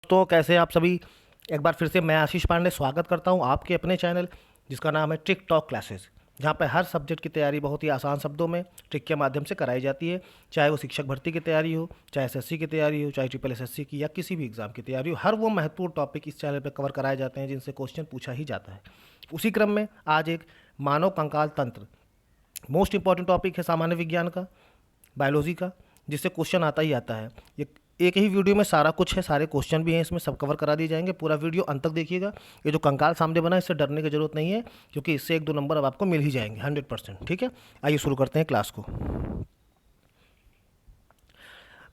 दोस्तों, कैसे हैं आप सभी। एक बार फिर से मैं आशीष पांडे स्वागत करता हूं आपके अपने चैनल जिसका नाम है ट्रिक टॉक क्लासेस, जहां पर हर सब्जेक्ट की तैयारी बहुत ही आसान शब्दों में ट्रिक के माध्यम से कराई जाती है। चाहे वो शिक्षक भर्ती की तैयारी हो, चाहे एसएससी की तैयारी हो, चाहे ट्रिपल एसएससी की या किसी भी एग्जाम की तैयारी हो, हर वो महत्वपूर्ण टॉपिक इस चैनल पर कवर कराए जाते हैं जिनसे क्वेश्चन पूछा ही जाता है। उसी क्रम में आज एक मानव कंकाल तंत्र, मोस्ट इंपॉर्टेंट टॉपिक है सामान्य विज्ञान का, बायोलॉजी का, जिससे क्वेश्चन आता ही आता है। ये एक ही वीडियो में सारा कुछ है, सारे क्वेश्चन भी हैं इसमें, सब कवर करा दिए जाएंगे। पूरा वीडियो अंत तक देखिएगा। ये जो कंकाल सामने बना है इससे डरने की जरूरत नहीं है, क्योंकि इससे 1-2 नंबर अब आपको मिल ही जाएंगे 100%। ठीक है, आइए शुरू करते हैं क्लास को।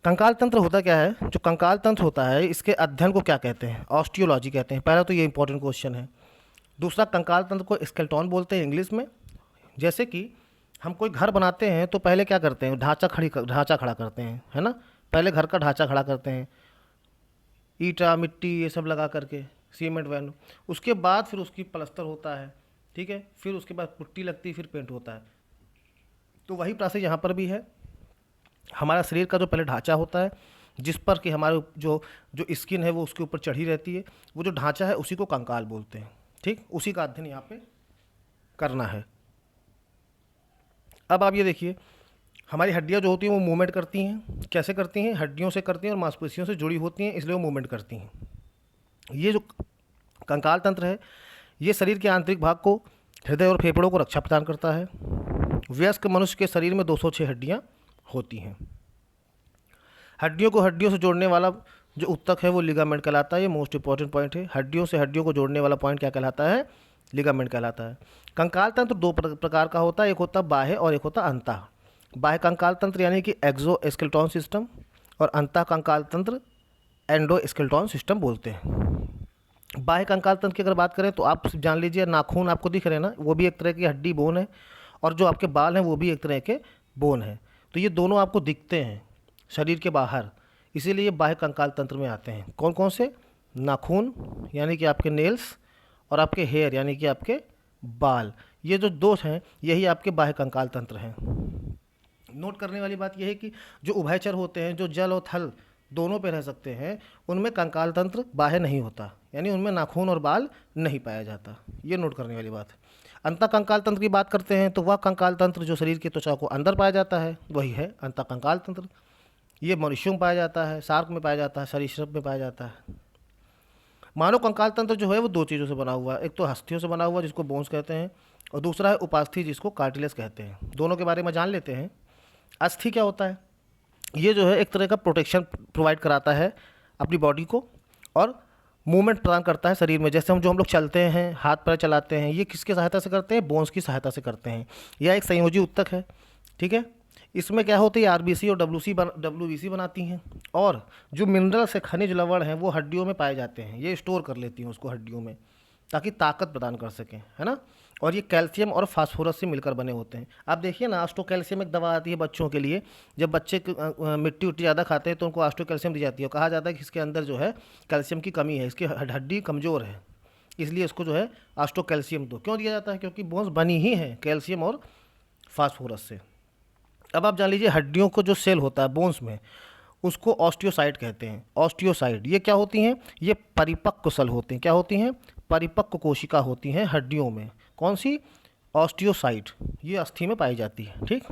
कंकाल तंत्र होता क्या है? जो कंकाल तंत्र होता है इसके अध्ययन को क्या कहते हैं? ऑस्टियोलॉजी कहते हैं। पहला तो ये इंपॉर्टेंट क्वेश्चन है। दूसरा, कंकाल तंत्र को स्केलेटन बोलते हैं इंग्लिश में। जैसे कि हम कोई घर बनाते हैं तो पहले क्या करते हैं? ढांचा खड़ा करते हैं, है ना। पहले घर का ढांचा खड़ा करते हैं, ईंटा मिट्टी ये सब लगा करके, सीमेंट वैन। उसके बाद फिर उसकी प्लास्टर होता है, ठीक है। फिर उसके बाद पुट्टी लगती है, फिर पेंट होता है। तो वही प्रोसेस यहाँ पर भी है। हमारा शरीर का जो पहले ढांचा होता है, जिस पर कि हमारे जो जो स्किन है वो उसके ऊपर चढ़ी रहती है, वो जो ढांचा है उसी को कंकाल बोलते हैं। ठीक, उसी का अध्ययन यहाँ पे करना है। अब आप ये देखिए, हमारी हड्डियाँ जो होती हैं वो मूवमेंट करती हैं। कैसे करती हैं? हड्डियों से करती हैं और मांसपेशियों से जुड़ी होती हैं, इसलिए वो मूवमेंट करती हैं। ये जो कंकाल तंत्र है ये शरीर के आंतरिक भाग को, हृदय और फेफड़ों को रक्षा प्रदान करता है। वयस्क मनुष्य के शरीर में 206 हड्डियाँ होती हैं। हड्डियों को हड्डियों से जोड़ने वाला जो उत्तक है वो लिगामेंट कहलाता है। ये मोस्ट इंपॉर्टेंट पॉइंट है। हड्डियों से हड्डियों को जोड़ने वाला पॉइंट क्या कहलाता है? लिगामेंट कहलाता है। कंकाल तंत्र दो प्रकार का होता है, एक होता है बाह्य और एक होता है अंतः। बाह्य कंकाल तंत्र यानी कि एक्सोस्केलेटन सिस्टम, और अंतः कंकाल तंत्र एंडोस्केलेटन सिस्टम बोलते हैं। बाह्य कंकाल तंत्र की अगर बात करें तो आप जान लीजिए, नाखून आपको दिख रहे हैं ना, वो भी एक तरह की हड्डी बोन है, और जो आपके बाल हैं वो भी एक तरह के बोन है। तो ये दोनों आपको दिखते हैं शरीर के बाहर, इसीलिए ये बाह्य कंकाल तंत्र में आते हैं। कौन कौन से? नाखून यानी कि आपके नेल्स, और आपके हेयर यानी कि आपके बाल। ये जो दो हैं यही आपके बाह्य कंकाल तंत्र हैं। नोट करने वाली बात यह है कि जो उभयचर होते हैं, जो जल और थल दोनों पे रह सकते हैं, उनमें कंकाल तंत्र बाह्य नहीं होता, यानी उनमें नाखून और बाल नहीं पाया जाता। ये नोट करने वाली बात है। अंतः कंकाल तंत्र की बात करते हैं तो वह कंकाल तंत्र जो शरीर की त्वचा को अंदर पाया जाता है वही है अंतः कंकाल तंत्र। ये मनुष्यों में पाया जाता है, शार्क में पाया जाता है, सरीसृप में पाया जाता है। मानव कंकाल तंत्र जो है वो दो चीज़ों से बना हुआ है। एक तो अस्थियों से बना हुआ जिसको बोन्स कहते हैं, और दूसरा है उपास्थि जिसको कार्टिलेज कहते हैं। दोनों के बारे में जान लेते हैं। अस्थि क्या होता है? ये जो है एक तरह का प्रोटेक्शन प्रोवाइड कराता है अपनी बॉडी को, और मूवमेंट प्रदान करता है शरीर में। जैसे हम लोग चलते हैं, हाथ पैर चलाते हैं, ये किसकी सहायता से करते हैं? बोन्स की सहायता से करते हैं। यह एक संयोजी उत्तक है, ठीक है। इसमें क्या होती है? आरबीसी और डब्ल्यूबीसी बनाती हैं, और जो मिनरल्स है, खनिज लवण हैं, वो हड्डियों में पाए जाते हैं। ये स्टोर कर लेती हैं उसको हड्डियों में, ताकि ताकत प्रदान कर सकें, है ना। और ये कैल्शियम और फास्फोरस से मिलकर बने होते हैं। आप देखिए ना, ऑस्टोकैल्शियम एक दवा आती है बच्चों के लिए। जब बच्चे मिट्टी उट्टी ज़्यादा खाते हैं तो उनको ऑस्टोकैल्शियम दी जाती है, और कहा जाता है कि इसके अंदर जो है कैल्शियम की कमी है, इसकी हड्डी कमज़ोर है, इसलिए इसको जो है ऑस्टोकैल्शियम दो। क्यों दिया जाता है? क्योंकि बोन्स बनी ही हैं कैल्शियम और फास्फोरस से। अब आप जान लीजिए, हड्डियों को जो सेल होता है बोन्स में, उसको ऑस्टियोसाइट कहते हैं। ऑस्टियोसाइट ये क्या होती हैं? ये परिपक्व सेल होते हैं। क्या होती हैं? परिपक्व कोशिका होती हैं हड्डियों में। कौन सी? ऑस्टियोसाइट। ये अस्थि में पाई जाती है, ठीक।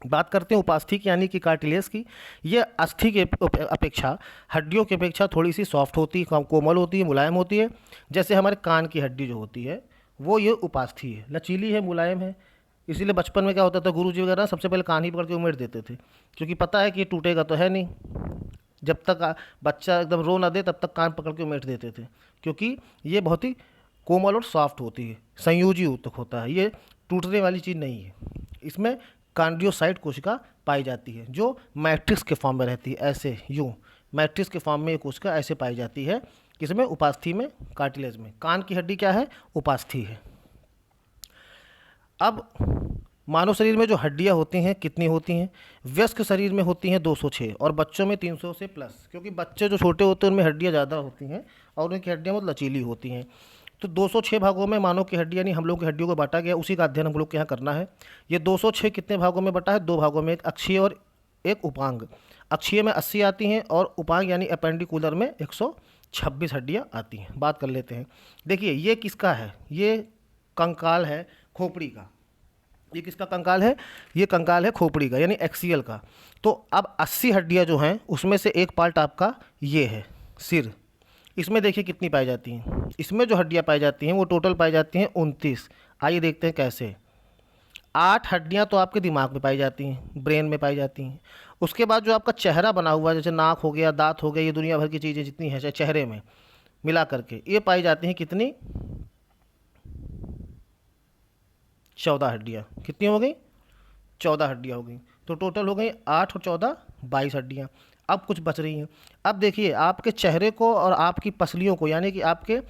बात करते हैं उपास्थि की यानी कि कार्टिलेज की। ये अस्थि के अपेक्षा, हड्डियों की अपेक्षा थोड़ी सी सॉफ्ट होती है, कोमल होती है, मुलायम होती है। जैसे हमारे कान की हड्डी जो होती है वो ये उपास्थि है, लचीली है, मुलायम है। इसीलिए बचपन में क्या होता था, गुरुजी वगैरह सबसे पहले कान ही पकड़ के उमेड़ देते थे, क्योंकि पता है कि ये टूटेगा तो है नहीं। जब तक बच्चा एकदम रो ना दे तब तक कान पकड़ के उमेड़ देते थे, क्योंकि ये बहुत ही कोमल और सॉफ्ट होती है, संयोजी ऊतक होता है, ये टूटने वाली चीज़ नहीं है। इसमें कार्डियोसाइट कोशिका पाई जाती है, जो मैट्रिक्स के फॉर्म में रहती है, ऐसे यूँ मैट्रिक्स के फॉर्म में ये कोशिका ऐसे पाई जाती है। किसमें? उपास्थि में, कार्टिलेज में। कान की हड्डी क्या है? उपास्थि है। अब मानव शरीर में जो हड्डियां होती हैं कितनी होती हैं? वयस्क शरीर में होती हैं 206, और बच्चों में 300 से प्लस, क्योंकि बच्चे जो छोटे होते हैं उनमें हड्डियां ज़्यादा होती हैं और उनकी हड्डियां बहुत लचीली होती हैं। तो 206 भागों में मानव की हड्डी यानी हम लोग की हड्डियों को बांटा गया, उसी का अध्ययन हम लोग के यहाँ करना है। ये 206 कितने भागों में बटा है? 2 भागों में, एक अक्षीय और एक उपांग। अक्षीय में 80 आती हैं और उपांग यानी अपेंडिकुलर में 126 हड्डियाँ आती हैं। बात कर लेते हैं। देखिए ये किसका है, ये कंकाल है खोपड़ी का। ये किसका कंकाल है, ये कंकाल है खोपड़ी का यानी एक्सियल का। तो अब 80 हड्डियाँ जो हैं उसमें से एक पार्ट आपका ये है सिर। इसमें देखिए कितनी पाई जाती हैं, इसमें जो हड्डियाँ पाई जाती हैं वो टोटल पाई जाती हैं 29। आइए देखते हैं कैसे। 8 हड्डियाँ तो आपके दिमाग में पाई जाती हैं, ब्रेन में पाई जाती हैं। उसके बाद जो आपका चेहरा बना हुआ है, जैसे नाक हो गया, दांत हो गया, ये दुनिया भर की चीज़ें जितनी हैं चेहरे में मिला करके, ये पाई जाती हैं कितनी, 14 हड्डियाँ। कितनी हो गई, 14 हड्डियाँ हो गई। तो टोटल हो गई 8 और 14 22 हड्डियाँ। अब कुछ बच रही हैं। अब देखिए आपके चेहरे को और आपकी पसलियों को, यानी कि आपके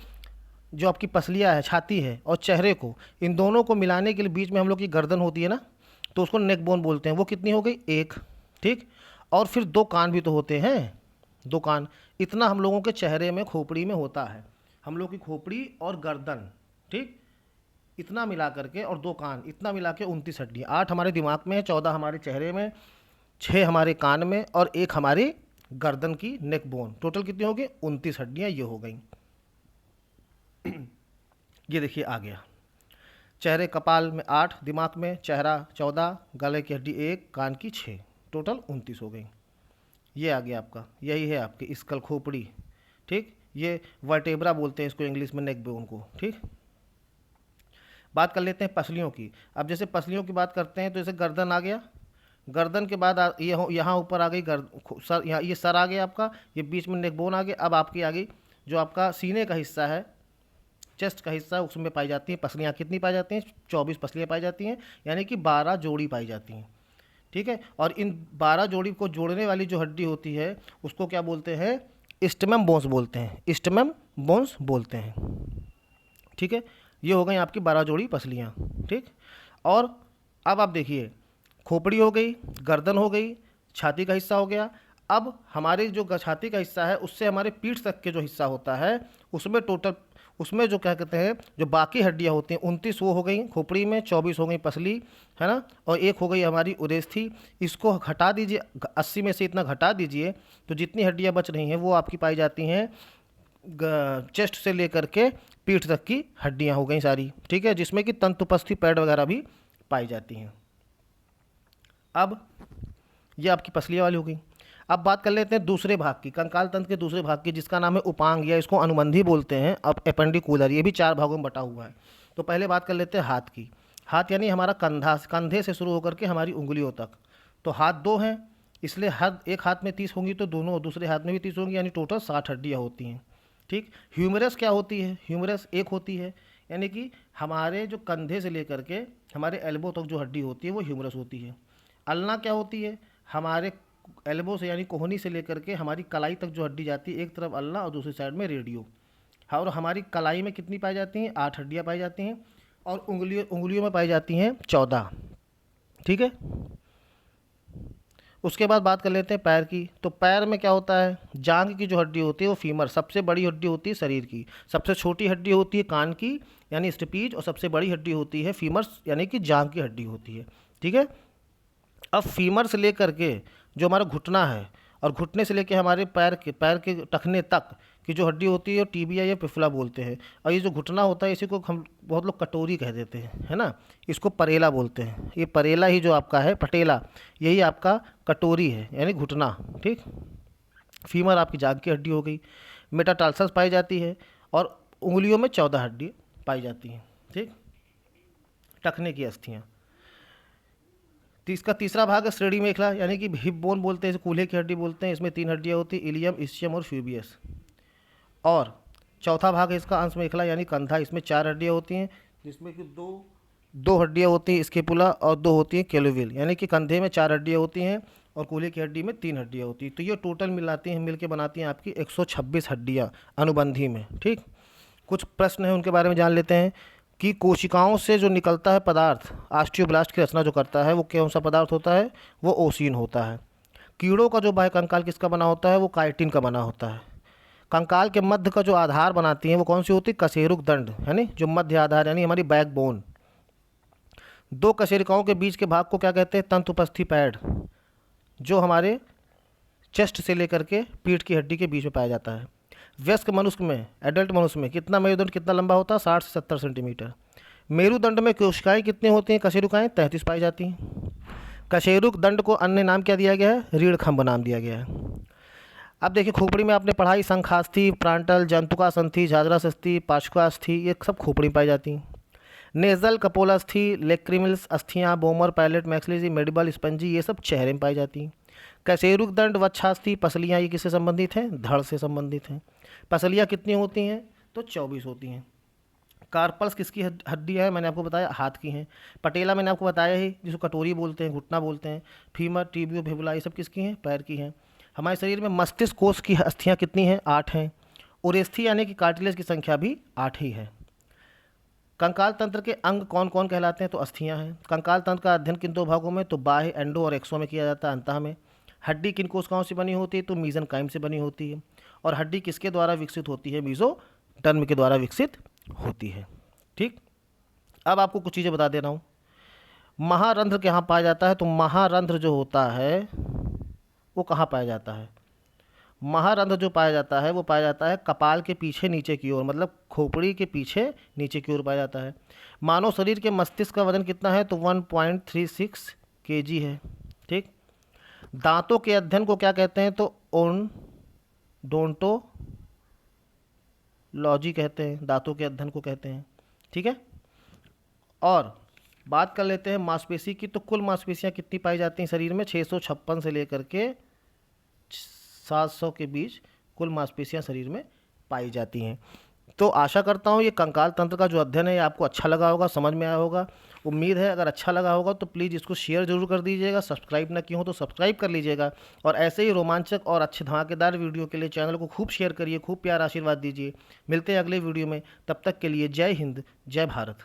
जो आपकी पसलियाँ है, छाती है और चेहरे को, इन दोनों को मिलाने के लिए बीच में हम लोग की गर्दन होती है ना, तो उसको नेक बोन बोलते हैं। वो कितनी हो गई, एक। ठीक। और फिर 2 कान भी तो होते हैं, 2 कान। इतना हम लोगों के चेहरे में खोपड़ी में होता है, हम लोग की खोपड़ी और गर्दन। ठीक। इतना मिला करके और 2 कान, इतना मिला के 29 हड्डियाँ। 8 हमारे दिमाग में है, 14 हमारे चेहरे में, 6 हमारे कान में और 1 हमारी गर्दन की नेक बोन। टोटल कितनी हो गई, 29 हड्डियाँ ये हो गई। ये देखिए आ गया। चेहरे कपाल में 8, दिमाग में, चेहरा 14, गले की हड्डी 1, कान की 6, टोटल 29 हो गई। ये आ गया आपका, यही है आपकी स्कल खोपड़ी। ठीक। ये वर्टेब्रा बोलते हैं इसको इंग्लिश में, नेक बोन को। ठीक। बात कर लेते हैं पसलियों की। अब जैसे पसलियों की बात करते हैं तो जैसे गर्दन आ गया, गर्दन के बाद ये यहाँ ऊपर आ गई सर, यहाँ ये सर आ गया आपका, ये बीच में नेक बोन आ गया। अब आपकी आ गई जो आपका सीने का हिस्सा है, चेस्ट का हिस्सा, उसमें पाई जाती हैं पसलियाँ। कितनी पाई जाती हैं, 24 पसलियाँ पाई जाती हैं, यानी कि 12 जोड़ी पाई जाती हैं। ठीक है। और इन 12 जोड़ी को जोड़ने वाली जो हड्डी होती है उसको क्या बोलते हैं, स्टेमम बोन्स बोलते हैं, स्टेमम बोन्स बोलते हैं। ठीक है। ये हो गई आपकी 12 जोड़ी पसलियाँ। ठीक। और अब आप देखिए, खोपड़ी हो गई, गर्दन हो गई, छाती का हिस्सा हो गया। अब हमारे जो छाती का हिस्सा है उससे हमारे पीठ तक के जो हिस्सा होता है उसमें टोटल, उसमें जो क्या कहते हैं जो बाकी हड्डियाँ होती हैं 29 वो हो गई खोपड़ी में, 24 हो गई पसली, है ना, और 1 हो गई हमारी उरेस्थी। इसको घटा दीजिए, 80 में से इतना घटा दीजिए तो जितनी हड्डियाँ बच रही हैं वो आपकी पाई जाती हैं चेस्ट से लेकर के पीठ तक की हड्डियाँ हो गई सारी। ठीक है। जिसमें कि तंतुपस्थी पैड वगैरह भी पाई जाती हैं। अब ये आपकी पसलियाँ वाली हो गई। अब बात कर लेते हैं दूसरे भाग की, कंकाल तंत्र के दूसरे भाग की, जिसका नाम है उपांग या इसको अनुबंधी बोलते हैं। अब एपेंडिकुलर, ये भी 4 भागों में बटा हुआ है। तो पहले बात कर लेते हैं हाथ की। हाथ यानी हमारा कंधा, कंधे से शुरू होकर के हमारी उंगलियों तक। तो हाथ 2 हैं, इसलिए हर एक हाथ में 30 होंगी तो दोनों दूसरे हाथ में भी 30 होंगी, यानी टोटल 60 हड्डियाँ होती हैं। ठीक। ह्यूमरस क्या होती है, ह्यूमरस 1 होती है, यानी कि हमारे जो कंधे से लेकर के हमारे एल्बो तक जो हड्डी होती है वो ह्यूमरस होती है। अल्ना क्या होती है, हमारे एल्बो से यानी कोहनी से लेकर के हमारी कलाई तक जो हड्डी जाती है, एक तरफ अल्ना और दूसरी साइड में रेडियो। और हमारी कलाई में कितनी पाई जाती हैं, 8 हड्डियाँ पाई जाती हैं, और उंगलियों में पाई जाती हैं 14। ठीक है। उसके बाद बात कर लेते हैं पैर की। तो पैर में क्या होता है, जांघ की जो हड्डी होती है वो फीमर, सबसे बड़ी हड्डी होती है शरीर की। सबसे छोटी हड्डी होती है कान की यानी स्टेपीज, और सबसे बड़ी हड्डी होती है फीमर्स यानी कि जांघ की हड्डी होती है। ठीक है। अब फीमर से लेकर के जो हमारा घुटना है और घुटने से लेकर हमारे पैर के टखने तक की जो हड्डी होती है टीबिया या पिफला बोलते हैं। और ये जो घुटना होता है इसी को हम बहुत लोग कटोरी कह देते हैं, है ना, इसको परेला बोलते हैं। ये परेला ही जो आपका है, पटेला, यही आपका कटोरी है यानी घुटना। ठीक। फीमर आपकी जांघ की हड्डी हो गई। मेटाटार्सस पाई जाती है और उंगलियों में 14 हड्डी पाई जाती हैं। ठीक। टखने की अस्थियाँ। इसका तीसरा भाग है श्रेणी मेखला, यानी कि हिप बोन बोलते हैं, कूल्हे की हड्डी बोलते हैं। इसमें 3 हड्डियाँ होती हैं, इलियम, इस्चियम और फ्यूबियस। और चौथा भाग है इसका अंश मेखला यानी कंधा, इसमें 4 हड्डियाँ होती हैं, जिसमें कि दो हड्डियाँ होती हैं स्केपुला और 2 होती हैं केलोविल, यानी कि कंधे में 4 हड्डियाँ होती हैं और कूल्हे की हड्डी में 3 हड्डियाँ होती हैं। तो ये टोटल मिलाती हैं, मिल के बनाती हैं आपकी 126 हड्डियाँ अनुबंधी में। ठीक। कुछ प्रश्न हैं उनके बारे में जान लेते हैं कि कोशिकाओं से जो निकलता है पदार्थ, ऑस्टियोब्लास्ट की रचना जो करता है वो कौन सा पदार्थ होता है, वो ओसिन होता है। कीड़ों का जो बाह्य कंकाल किसका बना होता है, वो काइटिन का बना होता है। कंकाल के मध्य का जो आधार बनाती है वो कौन सी होती है, कशेरुक दंड, यानी जो मध्य आधार यानी हमारी बैकबोन। 2 कशेरुकाओं के बीच के भाग को क्या कहते हैं, तंतुपस्थी पैड, जो हमारे चेस्ट से लेकर के पीठ की हड्डी के बीच में पाया जाता है। वयस्क मनुष्य में, एडल्ट मनुष्य में कितना मेरुदंड कितना लंबा होता है? 60 से 70 सेंटीमीटर। मेरुदंड में कोशिकाएं कितनी होती हैं? कशेरुकाएं 33 पाई जाती हैं। कशेरुक दंड को अन्य नाम क्या दिया गया है? रीढ़ खंभ नाम दिया गया है। अब देखिए खोपड़ी में आपने पढ़ाई संखास्थि, प्रांटल, जंतुकासंथि, झाझरास्थि, पार्श्वास्थि, ये सब खोपड़ी में पाई जाती हैं। नेजल, कपोलास्थि, लेक्रिमल्स अस्थियाँ, vomer, palate, maxillary, mandible, spongy, ये सब चेहरे में पाई जाती हैं। कशेरुक दंड, वक्षास्थि, पसलियाँ, ये किससे संबंधित हैं? धड़ से संबंधित हैं। पसलियाँ कितनी होती हैं? तो 24 होती हैं। कार्पल्स किसकी हड्डी है? मैंने आपको बताया हाथ की हैं। पटेला मैंने आपको बताया ही, जिसको कटोरी बोलते हैं, घुटना बोलते हैं। फीमर, टिबियो, फिबुला, ये सब किसकी हैं? पैर की हैं। हमारे शरीर में मस्तिष्क कोष की अस्थियाँ कितनी हैं? 8 हैं। उरेस्थी यानी कि कार्टिलेज की संख्या भी 8 ही है। कंकाल तंत्र के अंग कौन कौन कहलाते हैं? तो अस्थियाँ हैं। कंकाल तंत्र का अध्ययन किन 2 भागों में? तो बाह्य, एंडो और एक्सो में किया जाता है, अंतः में। हड्डी किन कोशिकाओं से बनी होती है? तो मीजनकाइम से बनी होती है। और हड्डी किसके द्वारा विकसित होती है? मीजोडर्म के द्वारा विकसित होती है। ठीक, अब आपको कुछ चीज़ें बता दे रहा हूँ। महारंध्र कहाँ पाया जाता है? तो महारंध्र जो होता है वो कहाँ पाया जाता है? महारंध्र जो पाया जाता है वो पाया जाता है कपाल के पीछे नीचे की ओर, मतलब खोपड़ी के पीछे नीचे की ओर पाया जाता है। मानव शरीर के मस्तिष्क का वजन कितना है? तो 1.36 kg है। ठीक, दांतों के अध्ययन को क्या कहते हैं? तो ओडोंटोलॉजी कहते हैं, दांतों के अध्ययन को कहते हैं। ठीक है, और बात कर लेते हैं मांसपेशी की। तो कुल मांसपेशियां कितनी पाई जाती हैं शरीर में? 656 से लेकर के 700 के बीच कुल मांसपेशियां शरीर में पाई जाती हैं। तो आशा करता हूँ ये कंकाल तंत्र का जो अध्ययन है ये आपको अच्छा लगा होगा, समझ में आया होगा। उम्मीद है अगर अच्छा लगा होगा तो प्लीज़ इसको शेयर जरूर कर दीजिएगा। सब्सक्राइब ना किया हो तो सब्सक्राइब कर लीजिएगा। और ऐसे ही रोमांचक और अच्छे धमाकेदार वीडियो के लिए चैनल को खूब शेयर करिए, खूब प्यार आशीर्वाद दीजिए। मिलते हैं अगले वीडियो में, तब तक के लिए जय हिंद, जय भारत।